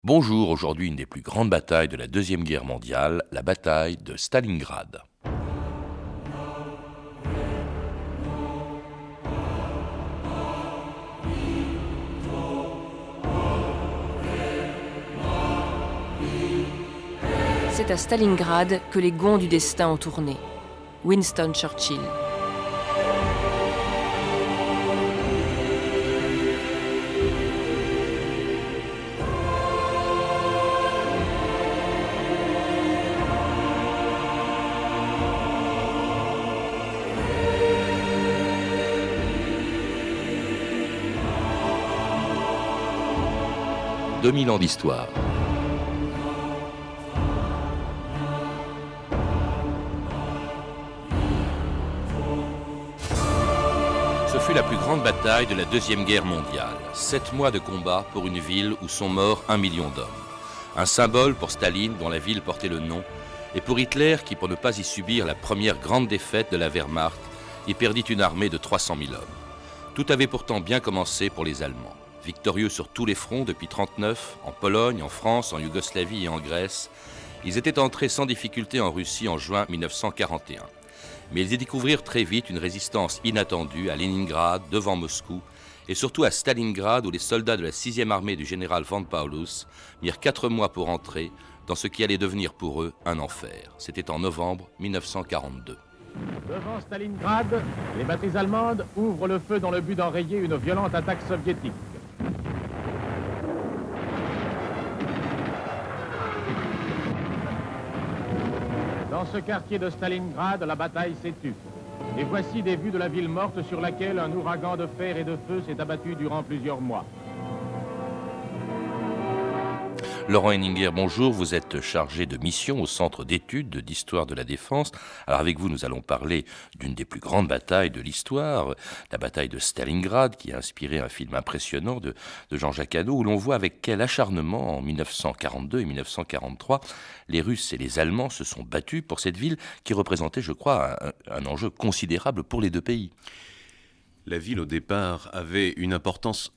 Bonjour, aujourd'hui une des plus grandes batailles de la Deuxième Guerre mondiale, la bataille de Stalingrad. C'est à Stalingrad que les gonds du destin ont tourné. Winston Churchill. « 2000 ans d'histoire. Ce fut la plus grande bataille de la Deuxième Guerre mondiale. 7 mois de combat pour une ville où sont morts 1 million d'hommes. Un symbole pour Staline dont la ville portait le nom, et pour Hitler qui, pour ne pas y subir la première grande défaite de la Wehrmacht, y perdit une armée de 300 000 hommes. Tout avait pourtant bien commencé pour les Allemands. Victorieux sur tous les fronts depuis 1939, en Pologne, en France, en Yougoslavie et en Grèce, ils étaient entrés sans difficulté en Russie en juin 1941. Mais ils y découvrirent très vite une résistance inattendue à Leningrad, devant Moscou, et surtout à Stalingrad où les soldats de la 6e armée du général von Paulus mirent 4 mois pour entrer dans ce qui allait devenir pour eux un enfer. C'était en novembre 1942. Devant Stalingrad, les batteries allemandes ouvrent le feu dans le but d'enrayer une violente attaque soviétique. Dans ce quartier de Stalingrad, la bataille s'est tue. Et voici des vues de la ville morte sur laquelle un ouragan de fer et de feu s'est abattu durant plusieurs mois. Laurent Henninger, bonjour. Vous êtes chargé de mission au Centre d'études d'histoire de la défense. Alors avec vous, nous allons parler d'une des plus grandes batailles de l'histoire, la bataille de Stalingrad, qui a inspiré un film impressionnant de Jean-Jacques Hano, où l'on voit avec quel acharnement, en 1942 et 1943, les Russes et les Allemands se sont battus pour cette ville qui représentait, je crois, un enjeu considérable pour les deux pays. La ville, au départ, avait une importance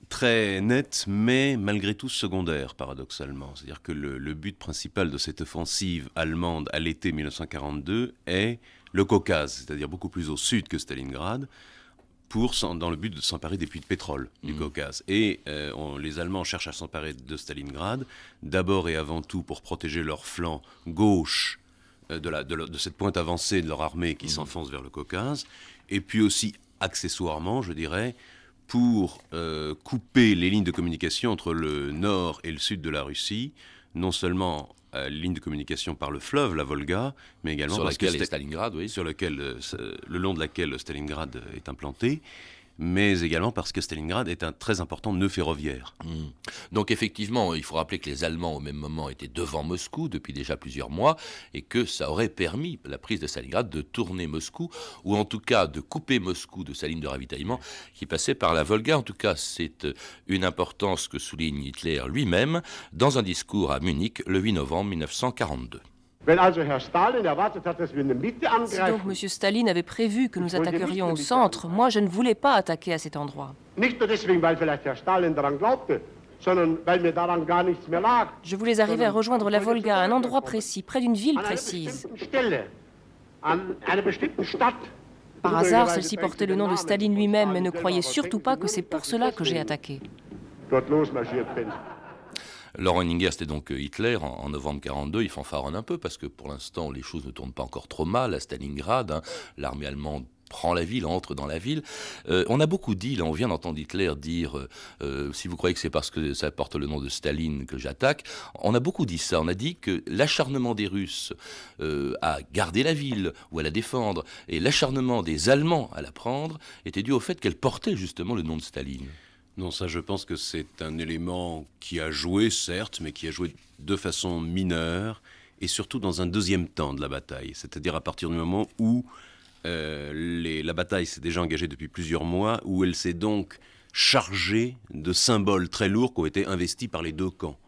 très nette, mais malgré tout secondaire, paradoxalement. C'est-à-dire que le but principal de cette offensive allemande à l'été 1942 est le Caucase, c'est-à-dire beaucoup plus au sud que Stalingrad, dans le but de s'emparer des puits de pétrole du Caucase. Et les Allemands cherchent à s'emparer de Stalingrad, d'abord et avant tout pour protéger leur flanc gauche de cette pointe avancée de leur armée qui s'enfonce vers le Caucase, et puis aussi, accessoirement, je dirais, pour couper les lignes de communication entre le nord et le sud de la Russie, non seulement les lignes de communication par le fleuve, la Volga, mais également Sur laquelle est Stalingrad, oui. le long de laquelle Stalingrad est implanté, mais également parce que Stalingrad est un très important nœud ferroviaire. Donc effectivement, il faut rappeler que les Allemands au même moment étaient devant Moscou depuis déjà plusieurs mois et que ça aurait permis la prise de Stalingrad de tourner Moscou, ou en tout cas de couper Moscou de sa ligne de ravitaillement qui passait par la Volga. En tout cas, c'est une importance que souligne Hitler lui-même dans un discours à Munich le 8 novembre 1942. Wenn also Herr Stalin erwartet hat, dass wir in der Mitte Si donc angreifen, M. Staline avait prévu que nous attaquerions au centre, moi je ne voulais pas attaquer à cet endroit. nicht nur deswegen, weil vielleicht Herr Stalin daran glaubte, sondern weil mir daran gar nichts mehr lag. Je voulais arriver à rejoindre la Volga à un endroit précis, près d'une ville An einer précise. bestimmten Stelle, an einer bestimmten Stadt. Par hasard, celle-ci portait le nom de Staline lui-même, mais ne croyez surtout pas que c'est pour cela que j'ai attaqué. Dort losmarschiert bin. Laurent Henninger, c'était donc Hitler en novembre 1942. Il fanfaronne un peu parce que pour l'instant, les choses ne tournent pas encore trop mal à Stalingrad. L'armée allemande prend la ville, entre dans la ville. On a beaucoup dit, là on vient d'entendre Hitler dire si vous croyez que c'est parce que ça porte le nom de Staline que j'attaque, on a beaucoup dit ça. On a dit que l'acharnement des Russes à garder la ville ou à la défendre et l'acharnement des Allemands à la prendre était dû au fait qu'elle portait justement le nom de Staline. Non, ça, je pense que c'est un élément qui a joué, certes, mais qui a joué de façon mineure, et surtout dans un deuxième temps de la bataille, c'est-à-dire à partir du moment où la bataille s'est déjà engagée depuis plusieurs mois, où elle s'est donc chargée de symboles très lourds qui ont été investis par les deux camps.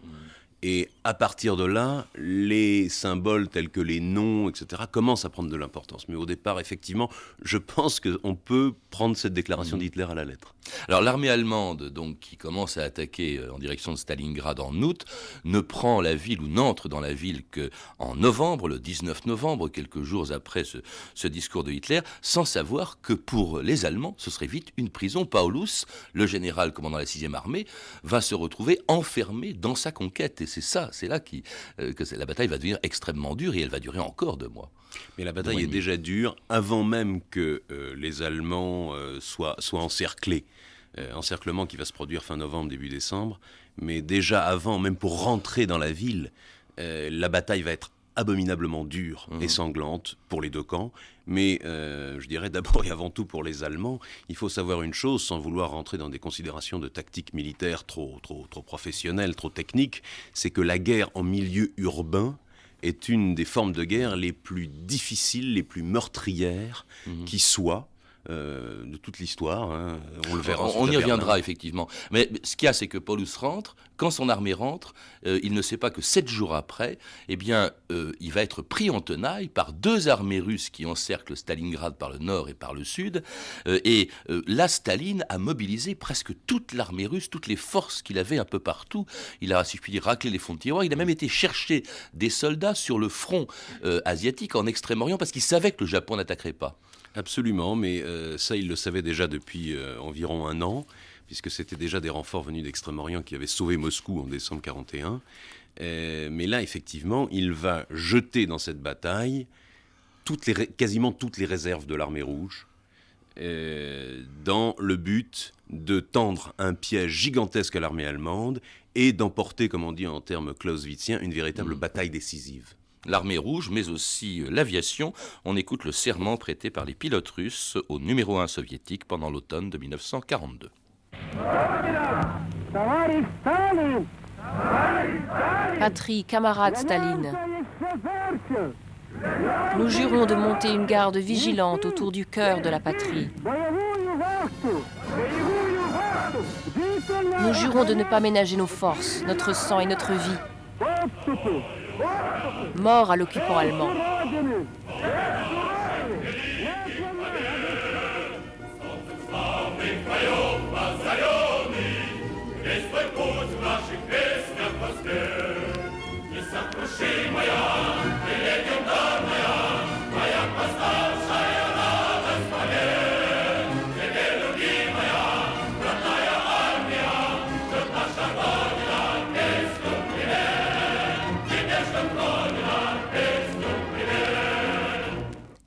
Et à partir de là, les symboles tels que les noms, etc., commencent à prendre de l'importance. Mais au départ, effectivement, je pense qu'on peut prendre cette déclaration d'Hitler à la lettre. Alors l'armée allemande, donc, qui commence à attaquer en direction de Stalingrad en août, ne prend la ville ou n'entre dans la ville qu'en novembre, le 19 novembre, quelques jours après ce discours de Hitler, sans savoir que pour les Allemands, ce serait vite une prison. Paulus, le général commandant la 6e armée, va se retrouver enfermé dans sa conquête. Et c'est là que la bataille va devenir extrêmement dure et elle va durer encore 2 mois. Mais la bataille est déjà dure avant même que les Allemands soient encerclés. Encerclement qui va se produire fin novembre, début décembre. Mais déjà avant, même pour rentrer dans la ville, la bataille va être abominablement dure et sanglante pour les deux camps. Mais je dirais d'abord et avant tout pour les Allemands, il faut savoir une chose, sans vouloir rentrer dans des considérations de tactique militaire trop professionnelles, trop techniques, c'est que la guerre en milieu urbain est une des formes de guerre les plus difficiles, les plus meurtrières qui soient. De toute l'histoire, hein. On le verra. On y reviendra effectivement. Mais ce qu'il y a, c'est que Paulus rentre. Quand son armée rentre, il ne sait pas que 7 jours après, eh bien, il va être pris en tenaille par 2 armées russes qui encerclent Stalingrad par le nord et par le sud. Là, Staline a mobilisé presque toute l'armée russe, toutes les forces qu'il avait un peu partout. Il a, si je puis dire, raclé les fonds de tiroir. Il a même été chercher des soldats sur le front asiatique en Extrême-Orient parce qu'il savait que le Japon n'attaquerait pas. Absolument, mais ça, il le savait déjà depuis environ 1 an, puisque c'était déjà des renforts venus d'Extrême-Orient qui avaient sauvé Moscou en décembre 1941. Mais là, effectivement, il va jeter dans cette bataille quasiment toutes les réserves de l'armée rouge, dans le but de tendre un piège gigantesque à l'armée allemande et d'emporter, comme on dit en termes clausewitziens, une véritable bataille décisive. L'armée rouge, mais aussi l'aviation. On écoute le serment prêté par les pilotes russes au numéro 1 soviétique pendant l'automne de 1942. Patrie, camarade Staline, nous jurons de monter une garde vigilante autour du cœur de la patrie. Nous jurons de ne pas ménager nos forces, notre sang et notre vie. Mort à l'occupant allemand.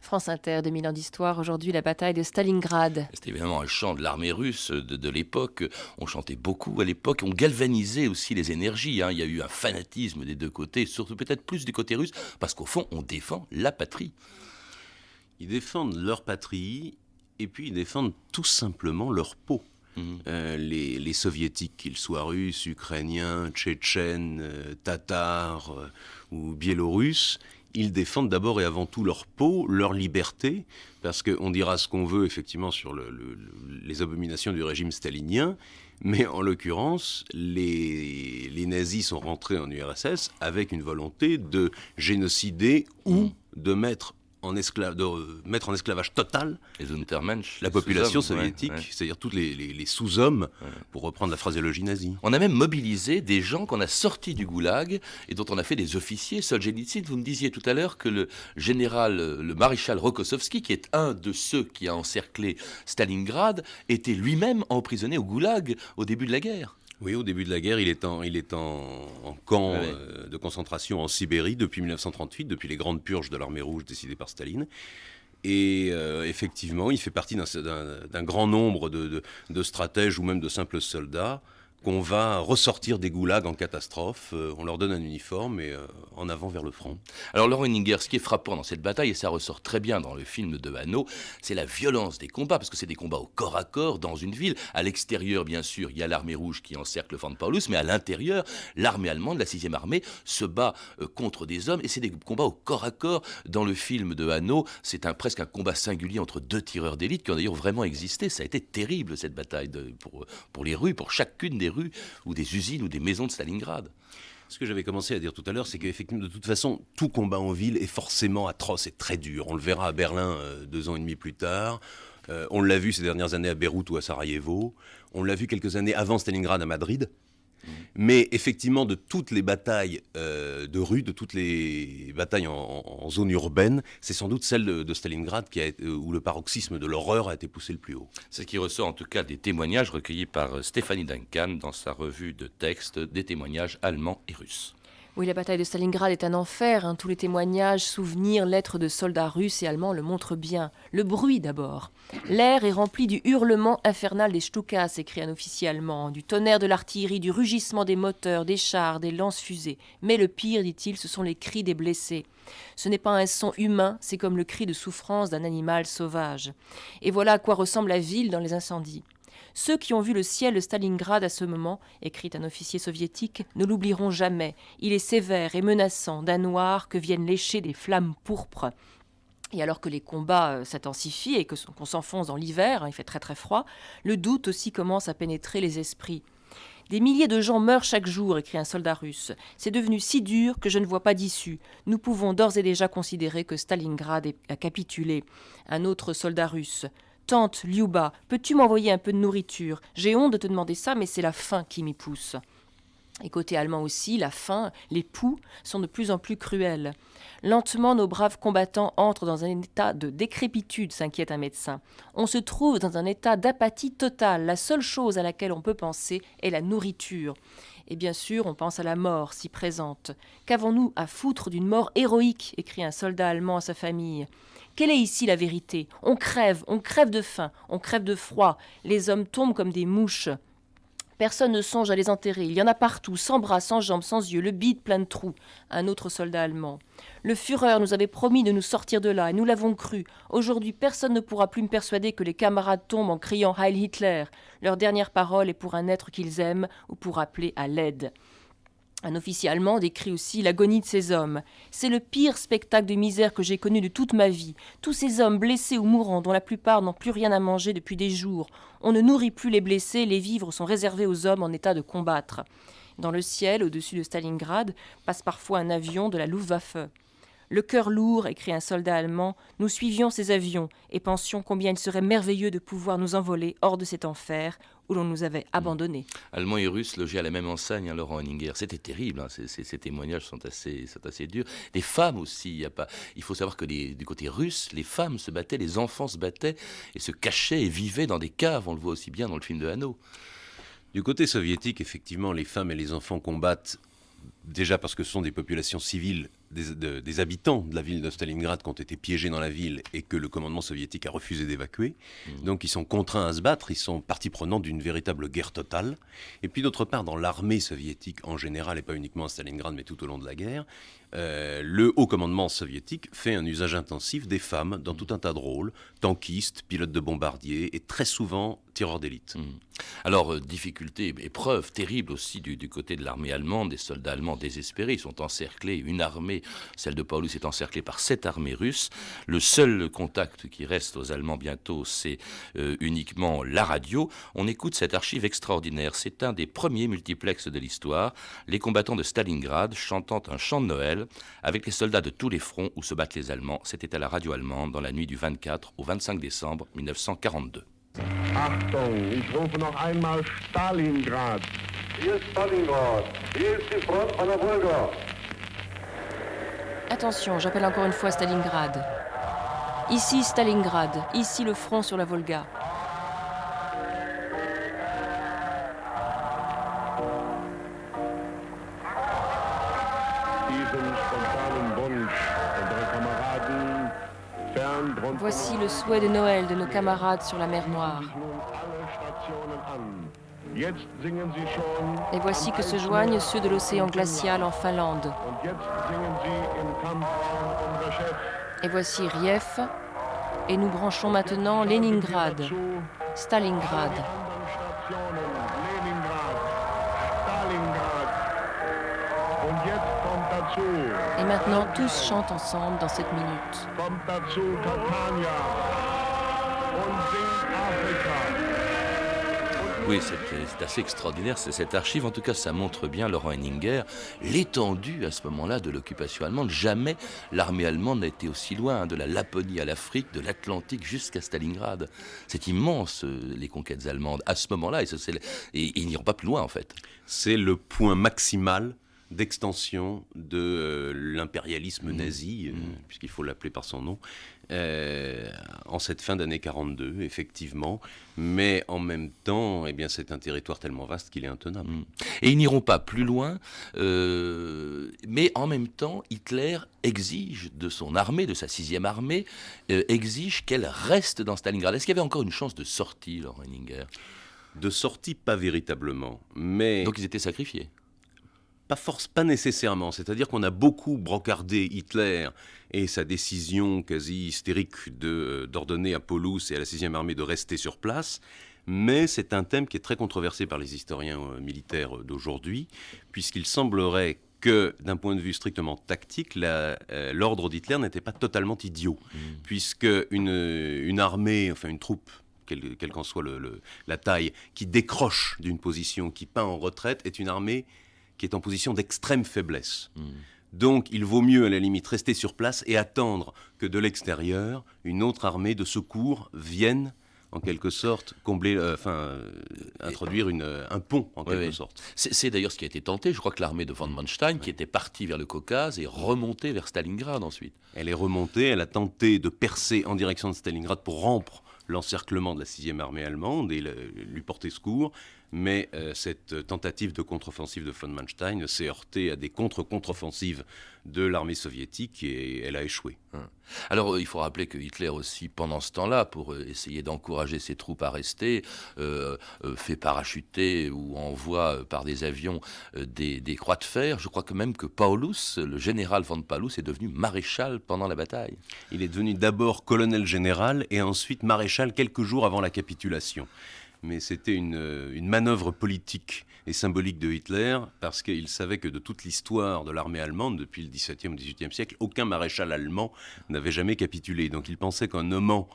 France Inter, 2000 ans d'histoire, aujourd'hui la bataille de Stalingrad. C'était évidemment un chant de l'armée russe de l'époque. On chantait beaucoup à l'époque, on galvanisait aussi les énergies. Il y a eu un fanatisme des deux côtés, surtout peut-être plus du côté russe, parce qu'au fond, on défend la patrie. Ils défendent leur patrie, et puis ils défendent tout simplement leur peau. Les soviétiques, qu'ils soient russes, ukrainiens, tchétchènes, tatars ou biélorusses, ils défendent d'abord et avant tout leur peau, leur liberté, parce qu'on dira ce qu'on veut effectivement sur les abominations du régime stalinien, mais en l'occurrence, les nazis sont rentrés en URSS avec une volonté de génocider ou de mettre en esclavage total la population soviétique, c'est-à-dire tous les sous-hommes, pour reprendre la phraséologie nazie. On a même mobilisé des gens qu'on a sortis du goulag et dont on a fait des officiers. Solzhenitsyn, vous me disiez tout à l'heure que le maréchal Rokossovski, qui est un de ceux qui a encerclé Stalingrad, était lui-même emprisonné au goulag au début de la guerre. Oui, au début de la guerre, il est en camp de concentration en Sibérie depuis 1938, depuis les grandes purges de l'armée rouge décidées par Staline. Et effectivement, il fait partie d'un grand nombre de stratèges ou même de simples soldats qu'on va ressortir des goulags en catastrophe. On leur donne un uniforme et en avant vers le front. Alors Laurent Henninger, ce qui est frappant dans cette bataille, et ça ressort très bien dans le film de Hanno, c'est la violence des combats, parce que c'est des combats au corps à corps dans une ville. À l'extérieur, bien sûr, il y a l'armée rouge qui encercle le Van Paulus, mais à l'intérieur, l'armée allemande, la 6e armée, se bat contre des hommes, et c'est des combats au corps à corps. Dans le film de Hanno, c'est presque un combat singulier entre 2 tireurs d'élite qui ont d'ailleurs vraiment existé. Ça a été terrible, cette bataille pour les rues, pour chacune des rues ou des usines ou des maisons de Stalingrad. Ce que j'avais commencé à dire tout à l'heure, c'est qu'effectivement, de toute façon, tout combat en ville est forcément atroce et très dur. On le verra à Berlin 2 ans et demi plus tard. On l'a vu ces dernières années à Beyrouth ou à Sarajevo. On l'a vu quelques années avant Stalingrad à Madrid. Mais effectivement, de toutes les batailles de rue, de toutes les batailles en zone urbaine, c'est sans doute celle de Stalingrad où le paroxysme de l'horreur a été poussé le plus haut. C'est ce qui ressort en tout cas des témoignages recueillis par Stéphanie Duncan dans sa revue de textes, des témoignages allemands et russes. Oui, la bataille de Stalingrad est un enfer. Tous les témoignages, souvenirs, lettres de soldats russes et allemands le montrent bien. Le bruit d'abord. L'air est rempli du hurlement infernal des Stukas, écrit un officier allemand, du tonnerre de l'artillerie, du rugissement des moteurs, des chars, des lance-fusées. Mais le pire, dit-il, ce sont les cris des blessés. Ce n'est pas un son humain, c'est comme le cri de souffrance d'un animal sauvage. Et voilà à quoi ressemble la ville dans les incendies. Ceux qui ont vu le ciel de Stalingrad à ce moment, écrit un officier soviétique, ne l'oublieront jamais. Il est sévère et menaçant, d'un noir que viennent lécher des flammes pourpres. Et alors que les combats s'intensifient et qu'on s'enfonce dans l'hiver, il fait très très froid, le doute aussi commence à pénétrer les esprits. Des milliers de gens meurent chaque jour, écrit un soldat russe. C'est devenu si dur que je ne vois pas d'issue. Nous pouvons d'ores et déjà considérer que Stalingrad a capitulé. Un autre soldat russe. Tante Liuba, peux-tu m'envoyer un peu de nourriture? J'ai honte de te demander ça, mais c'est la faim qui m'y pousse. Et côté allemand aussi, la faim, les poux sont de plus en plus cruels. Lentement, nos braves combattants entrent dans un état de décrépitude, s'inquiète un médecin. On se trouve dans un état d'apathie totale. La seule chose à laquelle on peut penser est la nourriture. Et bien sûr, on pense à la mort, si présente. Qu'avons-nous à foutre d'une mort héroïque, écrit un soldat allemand à sa famille. Quelle est ici la vérité? On crève de faim, on crève de froid. Les hommes tombent comme des mouches. Personne ne songe à les enterrer. Il y en a partout, sans bras, sans jambes, sans yeux, le bide plein de trous. Un autre soldat allemand. Le Führer nous avait promis de nous sortir de là, et nous l'avons cru. Aujourd'hui, personne ne pourra plus me persuader que les camarades tombent en criant Heil Hitler. Leur dernière parole est pour un être qu'ils aiment ou pour appeler à l'aide. Un officier allemand décrit aussi l'agonie de ces hommes. C'est le pire spectacle de misère que j'ai connu de toute ma vie. Tous ces hommes blessés ou mourants, dont la plupart n'ont plus rien à manger depuis des jours. On ne nourrit plus les blessés, les vivres sont réservés aux hommes en état de combattre. Dans le ciel, au-dessus de Stalingrad, passe parfois un avion de la Luftwaffe. Le cœur lourd, écrit un soldat allemand, nous suivions ces avions et pensions combien il serait merveilleux de pouvoir nous envoler hors de cet enfer où l'on nous avait abandonnés. Allemands et Russes logés à la même enseigne, Laurent Henninger. C'était terrible, ces témoignages sont assez durs. Les femmes aussi, il faut savoir que du côté russe, les femmes se battaient, les enfants se battaient et se cachaient et vivaient dans des caves, on le voit aussi bien dans le film de Hanno. Du côté soviétique, effectivement, les femmes et les enfants combattent déjà parce que ce sont des populations civiles, des habitants de la ville de Stalingrad qui ont été piégés dans la ville et que le commandement soviétique a refusé d'évacuer. Donc ils sont contraints à se battre, ils sont partie prenante d'une véritable guerre totale. Et puis d'autre part, dans l'armée soviétique en général, et pas uniquement à Stalingrad, mais tout au long de la guerre, le haut commandement soviétique fait un usage intensif des femmes dans tout un tas de rôles, tankistes, pilotes de bombardiers et très souvent tireurs d'élite. Alors, difficulté, épreuve terrible aussi du côté de l'armée allemande, des soldats allemands désespérés, ils sont encerclés, une armée, celle de Paulus est encerclée par 7 armées russes. Le seul contact qui reste aux Allemands bientôt, c'est uniquement la radio. On écoute cette archive extraordinaire, c'est un des premiers multiplexes de l'histoire, les combattants de Stalingrad chantant un chant de Noël avec les soldats de tous les fronts où se battent les Allemands. C'était à la radio allemande dans la nuit du 24 au 25 décembre 1942. Achtung, ich rufe noch einmal Stalingrad. Hier ist Stalingrad. Hier ist die Front an der Wolga. Attention, j'appelle encore une fois Stalingrad. Ici Stalingrad, ici le front sur la Volga. Voici le souhait de Noël de nos camarades sur la mer Noire. Et voici que se joignent ceux de l'océan glacial en Finlande. Et voici Riev. Et nous branchons maintenant Leningrad, Stalingrad. Et maintenant, tous chantent ensemble dans cette minute. Oui, c'est assez extraordinaire, cette archive. En tout cas, ça montre bien, Laurent Henninger, l'étendue à ce moment-là de l'occupation allemande. Jamais l'armée allemande n'a été aussi loin, de la Laponie à l'Afrique, de l'Atlantique jusqu'à Stalingrad. C'est immense, les conquêtes allemandes, à ce moment-là. Et ils n'iront pas plus loin, en fait. C'est le point maximal d'extension de l'impérialisme nazi, puisqu'il faut l'appeler par son nom, en cette fin d'année 42, effectivement. Mais en même temps, eh bien, c'est un territoire tellement vaste qu'il est intenable. Et ils n'iront pas plus loin, mais en même temps, Hitler exige de son armée, de sa 6e armée, exige qu'elle reste dans Stalingrad. Est-ce qu'il y avait encore une chance de sortie, Laurent Henninger ? De sortie, pas véritablement. Mais donc ils étaient sacrifiés. Pas nécessairement. C'est-à-dire qu'on a beaucoup brocardé Hitler et sa décision quasi hystérique d'ordonner à Paulus et à la 6e armée de rester sur place. Mais c'est un thème qui est très controversé par les historiens militaires d'aujourd'hui, puisqu'il semblerait que, d'un point de vue strictement tactique, l'ordre d'Hitler n'était pas totalement idiot, puisque une armée, enfin une troupe, quelle qu'en soit la taille, qui décroche d'une position, qui part en retraite, est une armée qui est en position d'extrême faiblesse. Donc il vaut mieux à la limite rester sur place et attendre que de l'extérieur, une autre armée de secours vienne en quelque sorte introduire un pont en quelque sorte. C'est d'ailleurs ce qui a été tenté. Je crois que l'armée de von Manstein, qui était partie vers le Caucase, est remontée vers Stalingrad ensuite. Elle est remontée, elle a tenté de percer en direction de Stalingrad pour rompre l'encerclement de la 6e armée allemande et lui porter secours. Mais cette tentative de contre-offensive de von Manstein s'est heurtée à des contre-offensives de l'armée soviétique et elle a échoué. Alors il faut rappeler que Hitler aussi, pendant ce temps-là, pour essayer d'encourager ses troupes à rester, fait parachuter ou envoie par des avions des croix de fer. Je crois que même que Paulus, le général von Paulus, est devenu maréchal pendant la bataille. Il est devenu d'abord colonel général et ensuite maréchal quelques jours avant la capitulation. Mais c'était une manœuvre politique et symbolique de Hitler, parce qu'il savait que de toute l'histoire de l'armée allemande, depuis le XVIIe ou XVIIIe siècle, aucun maréchal allemand n'avait jamais capitulé. Donc il pensait qu'en nommant,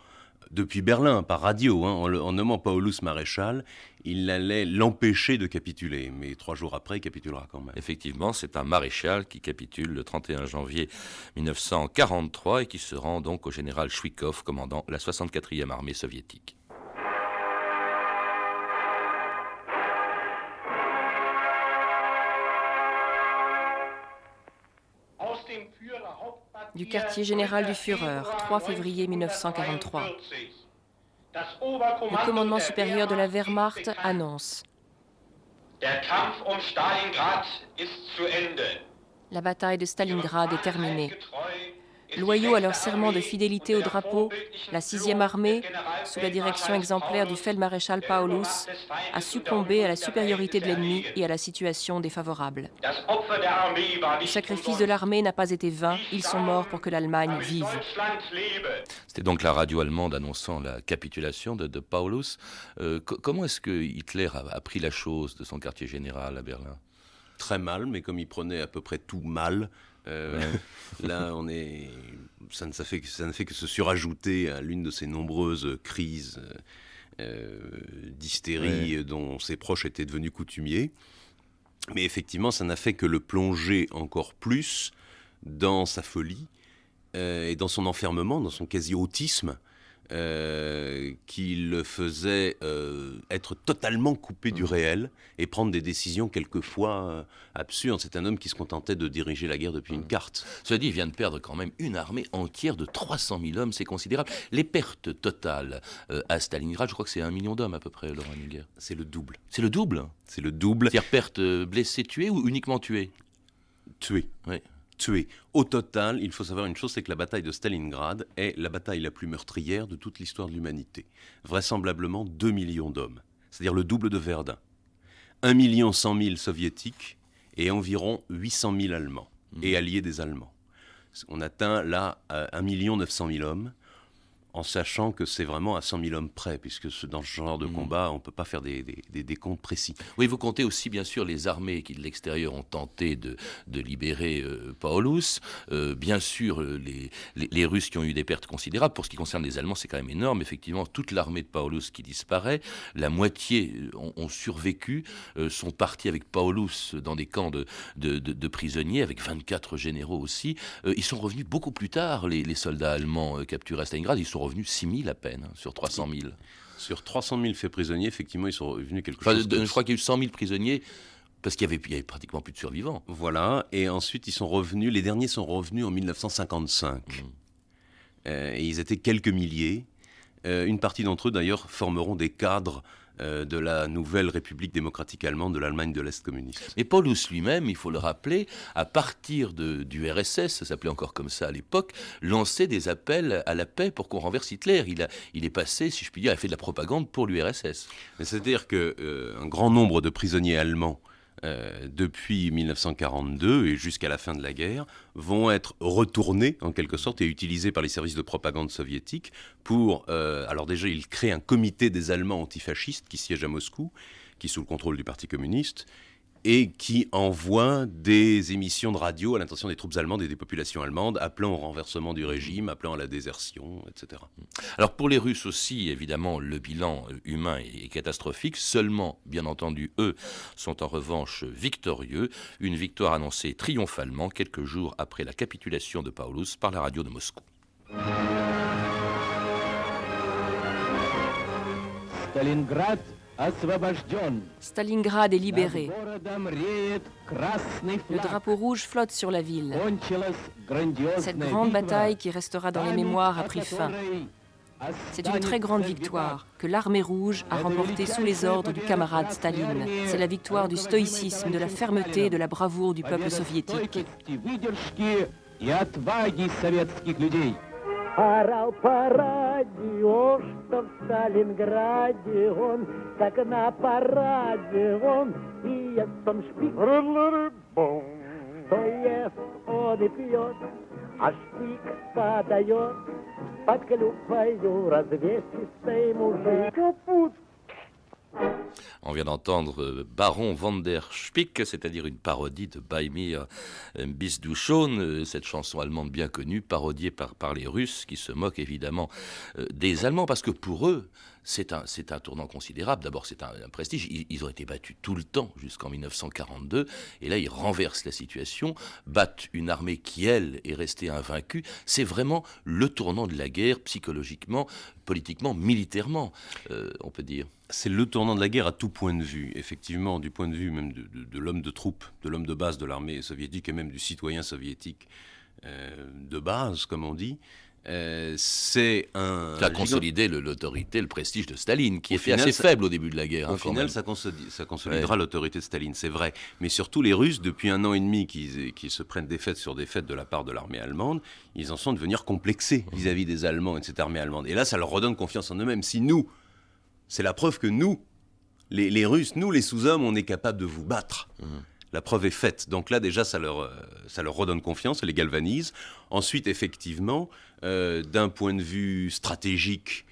depuis Berlin, par radio, en nommant Paulus maréchal, il allait l'empêcher de capituler. Mais 3 jours après, il capitulera quand même. Effectivement, c'est un maréchal qui capitule le 31 janvier 1943 et qui se rend donc au général Chouikov, commandant la 64e armée soviétique. Du quartier général du Führer, 3 février 1943. Le commandement supérieur de la Wehrmacht annonce: la bataille de Stalingrad est terminée. Loyaux à leur serment de fidélité au drapeau, la 6e armée, sous la direction exemplaire du feldmaréchal Paulus, a succombé à la supériorité de l'ennemi et à la situation défavorable. Le sacrifice de l'armée n'a pas été vain, ils sont morts pour que l'Allemagne vive. C'était donc la radio allemande annonçant la capitulation de Paulus. Comment est-ce que Hitler a pris la chose de son quartier général à Berlin ? Très mal, mais comme il prenait à peu près tout mal, là, ça ne fait que se surajouter à l'une de ces nombreuses crises d'hystérie dont ses proches étaient devenus coutumiers. Mais effectivement, ça n'a fait que le plonger encore plus dans sa folie et dans son enfermement, dans son quasi-autisme, qui le faisait être totalement coupé du réel et prendre des décisions quelquefois absurdes. C'est un homme qui se contentait de diriger la guerre depuis une carte. Cela dit, il vient de perdre quand même une armée entière de 300 000 hommes, c'est considérable. Les pertes totales à Stalingrad, je crois que c'est 1 million d'hommes à peu près, Laurent Henninger. C'est le double. C'est le double ? C'est le double. C'est-à-dire pertes blessés, tués ou uniquement tués ? Tués. Oui. Tués. Au total, il faut savoir une chose, c'est que la bataille de Stalingrad est la bataille la plus meurtrière de toute l'histoire de l'humanité. Vraisemblablement 2 millions d'hommes, c'est-à-dire le double de Verdun. 1 100 000 soviétiques et environ 800 000 Allemands et alliés des Allemands. On atteint là 1 900 000 hommes. en sachant que c'est vraiment à 100 000 hommes près, puisque dans ce genre de combat, on ne peut pas faire des décomptes précis. Oui, vous comptez aussi bien sûr les armées qui de l'extérieur ont tenté de libérer Paulus, bien sûr les Russes qui ont eu des pertes considérables. Pour ce qui concerne les Allemands, c'est quand même énorme. Effectivement, toute l'armée de Paulus qui disparaît, la moitié ont survécu, sont partis avec Paulus dans des camps de prisonniers, avec 24 généraux aussi. Ils sont revenus beaucoup plus tard, les soldats allemands capturés à Stalingrad. Ils sont revenus 6 000 à peine, sur 300 000. Sur 300 000 faits prisonniers, effectivement, ils sont revenus quelque chose... Je crois qu'il y a eu 100 000 prisonniers, parce qu'il y avait pratiquement plus de survivants. Voilà, et ensuite ils sont revenus, les derniers sont revenus en 1955. Et ils étaient quelques milliers. Une partie d'entre eux, d'ailleurs, formeront des cadres de la nouvelle République démocratique allemande de l'Allemagne de l'Est communiste. Mais Paulus lui-même, il faut le rappeler, à partir du RSS, ça s'appelait encore comme ça à l'époque, lançait des appels à la paix pour qu'on renverse Hitler. Il est passé, si je puis dire, il a fait de la propagande pour l'URSS. C'est-à-dire qu'un grand nombre de prisonniers allemands depuis 1942 et jusqu'à la fin de la guerre, vont être retournés en quelque sorte et utilisés par les services de propagande soviétiques pour... alors déjà, ils créent un comité des Allemands antifascistes qui siège à Moscou, qui est sous le contrôle du Parti communiste, et qui envoie des émissions de radio à l'intention des troupes allemandes et des populations allemandes, appelant au renversement du régime, appelant à la désertion, etc. Alors pour les Russes aussi, évidemment, le bilan humain est catastrophique. Seulement, bien entendu, eux sont en revanche victorieux. Une victoire annoncée triomphalement quelques jours après la capitulation de Paulus par la radio de Moscou. Stalingrad Stalingrad est libéré. Le drapeau rouge flotte sur la ville. Cette grande bataille qui restera dans les mémoires a pris fin. C'est une très grande victoire que l'armée rouge a remportée sous les ordres du camarade Staline. C'est la victoire du stoïcisme, de la fermeté et de la bravoure du peuple soviétique. Орал по радио, что в Сталинграде он, как на параде он, и ест он шпик, что ест он и пьет, а шпик подает под клюквою развесистый мужик. Капут. On vient d'entendre Baron von der Spick, c'est-à-dire une parodie de Bei mir bist du schon, cette chanson allemande bien connue, parodiée par les Russes, qui se moquent évidemment des Allemands, parce que pour eux, c'est un tournant considérable. D'abord, c'est un prestige. Ils ont été battus tout le temps jusqu'en 1942. Et là, ils renversent la situation, battent une armée qui, elle, est restée invaincue. C'est vraiment le tournant de la guerre, psychologiquement, politiquement, militairement, on peut dire. C'est le tournant de la guerre à tout point de vue. Effectivement, du point de vue même de l'homme de troupe, de l'homme de base de l'armée soviétique et même du citoyen soviétique de base, comme on dit. C'est un... Ça a consolidé l'autorité, le prestige de Staline, qui était assez faible au début de la guerre. Au final, ça consolidera l'autorité de Staline, c'est vrai. Mais surtout, les Russes, depuis 1 an et demi qui se prennent défaite sur défaite de la part de l'armée allemande, ils en sont devenus complexés vis-à-vis des Allemands et de cette armée allemande. Et là, ça leur redonne confiance en eux-mêmes. Si nous, c'est la preuve que nous, les Russes, nous, les sous-hommes, on est capables de vous battre. La preuve est faite. Donc là, déjà, ça leur redonne confiance, ça les galvanise. Ensuite, effectivement, d'un point de vue stratégique,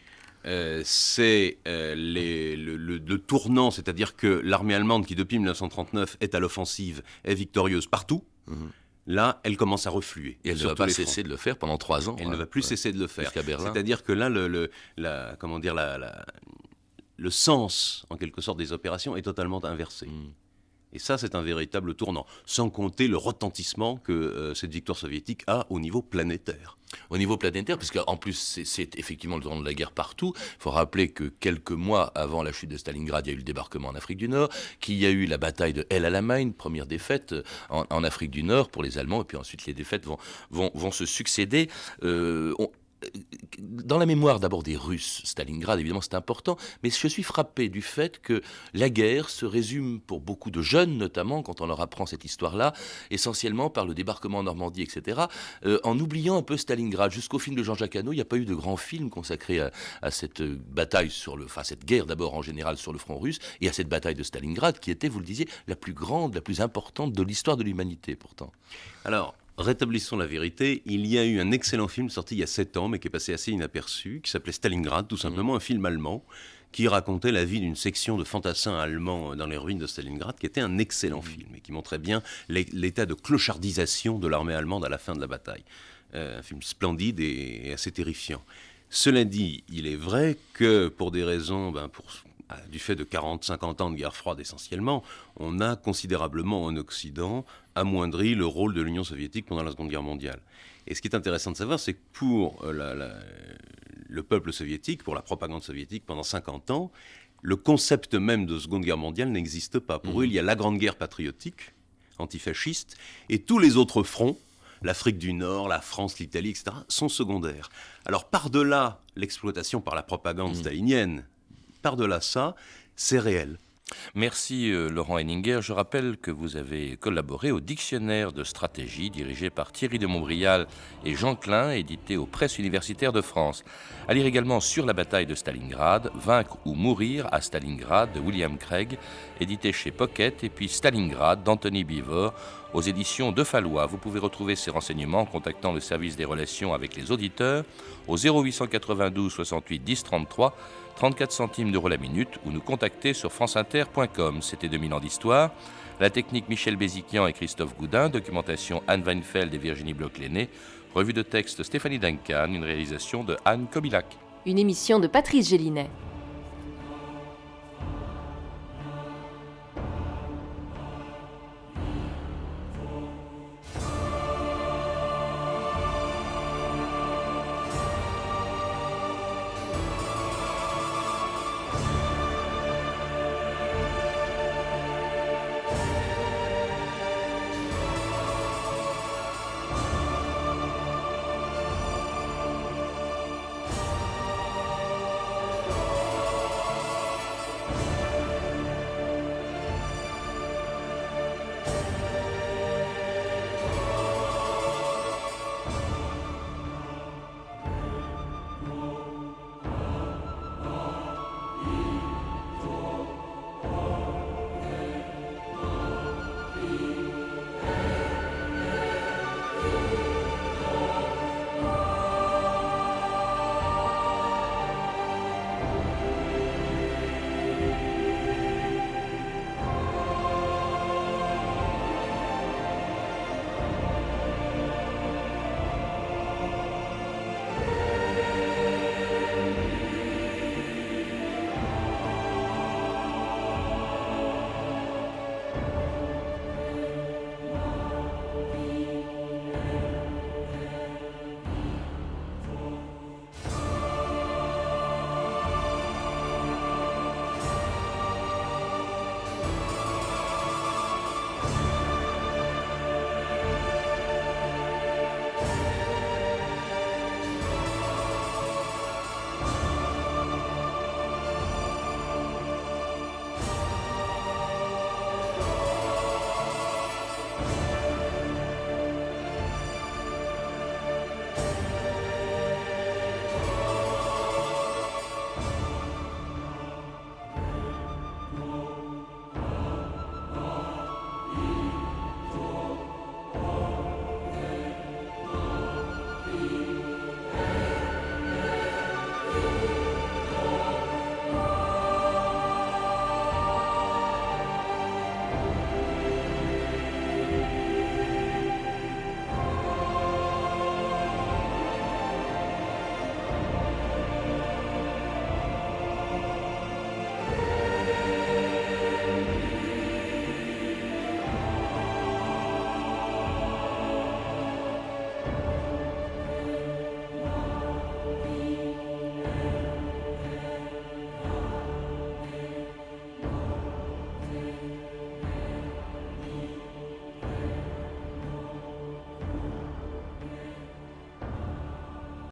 c'est le tournant, c'est-à-dire que l'armée allemande, qui depuis 1939 est à l'offensive, est victorieuse partout. Là, elle commence à refluer. Et elle ne va pas cesser de le faire pendant 3 ans. Elle ne va plus cesser de le faire. Jusqu'à Berlin. C'est-à-dire que là, le sens, en quelque sorte, des opérations est totalement inversé. Et ça, c'est un véritable tournant, sans compter le retentissement que cette victoire soviétique a au niveau planétaire. Au niveau planétaire, parce qu'en plus, c'est effectivement le tournant de la guerre partout. Il faut rappeler que quelques mois avant la chute de Stalingrad, il y a eu le débarquement en Afrique du Nord, qu'il y a eu la bataille de El Alamein, première défaite en Afrique du Nord pour les Allemands, et puis ensuite les défaites vont se succéder. Dans la mémoire d'abord des Russes, Stalingrad, évidemment, c'est important, mais je suis frappé du fait que la guerre se résume pour beaucoup de jeunes, notamment, quand on leur apprend cette histoire-là, essentiellement par le débarquement en Normandie, etc., en oubliant un peu Stalingrad. Jusqu'au film de Jean-Jacques Hano, il n'y a pas eu de grand film consacré à cette bataille cette guerre d'abord en général sur le front russe, et à cette bataille de Stalingrad, qui était, vous le disiez, la plus grande, la plus importante de l'histoire de l'humanité, pourtant. Alors, rétablissons la vérité, il y a eu un excellent film sorti il y a 7 ans, mais qui est passé assez inaperçu, qui s'appelait Stalingrad, tout simplement, un film allemand, qui racontait la vie d'une section de fantassins allemands dans les ruines de Stalingrad, qui était un excellent film, et qui montrait bien l'état de clochardisation de l'armée allemande à la fin de la bataille. Un film splendide et assez terrifiant. Cela dit, il est vrai que pour des raisons, du fait de 40-50 ans de guerre froide essentiellement, on a considérablement en Occident amoindri le rôle de l'Union soviétique pendant la Seconde Guerre mondiale. Et ce qui est intéressant de savoir, c'est que pour le peuple soviétique, pour la propagande soviétique pendant 50 ans, le concept même de Seconde Guerre mondiale n'existe pas. Pour eux, il y a la Grande Guerre patriotique, antifasciste, et tous les autres fronts, l'Afrique du Nord, la France, l'Italie, etc., sont secondaires. Alors par-delà l'exploitation par la propagande stalinienne, par-delà ça, c'est réel. Merci Laurent Henninger. Je rappelle que vous avez collaboré au Dictionnaire de stratégie dirigé par Thierry de Montbrial et Jean Klein, édité aux Presses universitaires de France. À lire également Sur la bataille de Stalingrad, Vaincre ou mourir à Stalingrad de William Craig, édité chez Pocket, et puis Stalingrad d'Anthony Beevor aux éditions de Fallois. Vous pouvez retrouver ces renseignements en contactant le service des relations avec les auditeurs au 0892 68 10 33, 34 centimes d'euros la minute, ou nous contacter sur franceinter.com. C'était 2000 ans d'histoire. La technique Michel Béziquian et Christophe Goudin, documentation Anne Weinfeld et Virginie Bloch-Lenné, revue de texte Stéphanie Duncan, une réalisation de Anne Kobilac. Une émission de Patrice Gélinet.